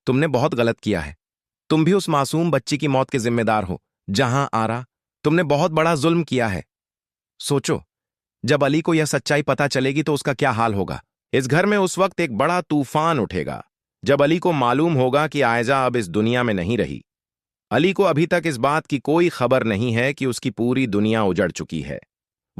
तुमने बहुत गलत किया है। तुम भी उस मासूम बच्ची की मौत के जिम्मेदार हो। जहां आरा, तुमने बहुत बड़ा जुल्म किया है। सोचो, जब अली को यह सच्चाई पता चलेगी तो उसका क्या हाल होगा। इस घर में उस वक्त एक बड़ा तूफान उठेगा जब अली को मालूम होगा कि आयजा अब इस दुनिया में नहीं रही। अली को अभी तक इस बात की कोई खबर नहीं है कि उसकी पूरी दुनिया उजड़ चुकी है।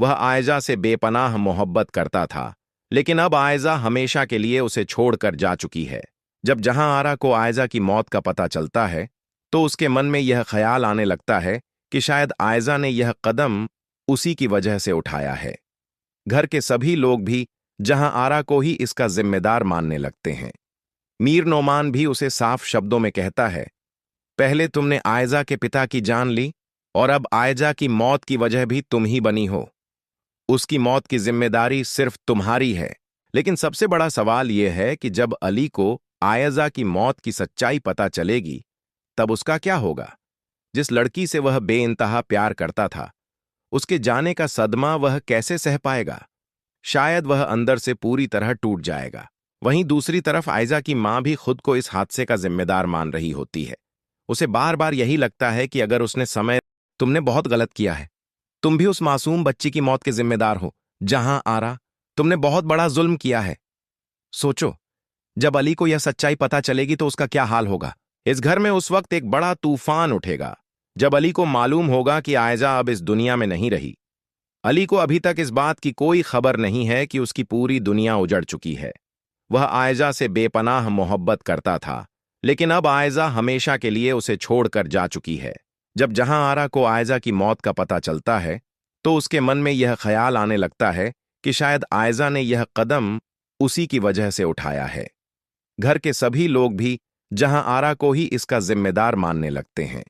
वह आयजा से बेपनाह मोहब्बत करता था, लेकिन अब आयजा हमेशा के लिए उसे छोड़कर जा चुकी है। जब जहां आरा को आयजा की मौत का पता चलता है, तो उसके मन में यह ख्याल आने लगता है कि शायद आयजा ने यह कदम उसी की वजह से उठाया है। घर के सभी लोग भी जहां आरा को ही इसका जिम्मेदार मानने लगते हैं। मीर नोमान भी उसे साफ शब्दों में कहता है, पहले तुमने आयजा के पिता की जान ली और अब आयजा की मौत की वजह भी तुम ही बनी हो। उसकी मौत की जिम्मेदारी सिर्फ तुम्हारी है। लेकिन सबसे बड़ा सवाल यह है कि जब अली को आयजा की मौत की सच्चाई पता चलेगी, तब उसका क्या होगा। जिस लड़की से वह बेइंतहा प्यार करता था, उसके जाने का सदमा वह कैसे सह पाएगा। शायद वह अंदर से पूरी तरह टूट जाएगा। वहीं दूसरी तरफ आयजा की मां भी खुद को इस हादसे का जिम्मेदार मान रही होती है। उसे बार बार यही लगता है कि अगर उसने समय तुमने बहुत गलत किया है। तुम भी उस मासूम बच्ची की मौत के जिम्मेदार हो। जहां आरा, तुमने बहुत बड़ा जुल्म किया है। सोचो, जब अली को यह सच्चाई पता चलेगी तो उसका क्या हाल होगा। इस घर में उस वक्त एक बड़ा तूफान उठेगा जब अली को मालूम होगा कि आयजा अब इस दुनिया में नहीं रही। अली को अभी तक इस बात की कोई खबर नहीं है कि उसकी पूरी दुनिया उजड़ चुकी है। वह आयजा से बेपनाह मोहब्बत करता था, लेकिन अब आयजा हमेशा के लिए उसे छोड़कर जा चुकी है। जब जहां आरा को आयजा की मौत का पता चलता है, तो उसके मन में यह ख्याल आने लगता है कि शायद आयजा ने यह कदम उसी की वजह से उठाया है। घर के सभी लोग भी जहां आरा को ही इसका जिम्मेदार मानने लगते हैं।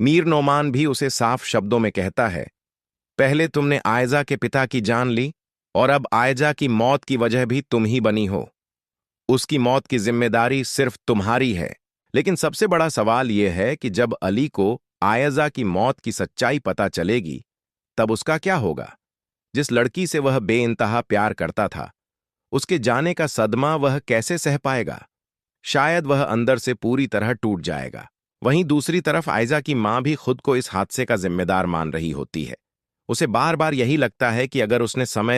मीर नोमान भी उसे साफ शब्दों में कहता है, पहले तुमने आयजा के पिता की जान ली और अब आयजा की मौत की वजह भी तुम ही बनी हो। उसकी मौत की जिम्मेदारी सिर्फ तुम्हारी है। लेकिन सबसे बड़ा सवाल यह है कि जब अली को आयजा की मौत की सच्चाई पता चलेगी, तब उसका क्या होगा। जिस लड़की से वह बेइंतहा प्यार करता था, उसके जाने का सदमा वह कैसे सह पाएगा। शायद वह अंदर से पूरी तरह टूट जाएगा। वहीं दूसरी तरफ आयजा की मां भी खुद को इस हादसे का जिम्मेदार मान रही होती है। उसे बार बार यही लगता है कि अगर उसने समय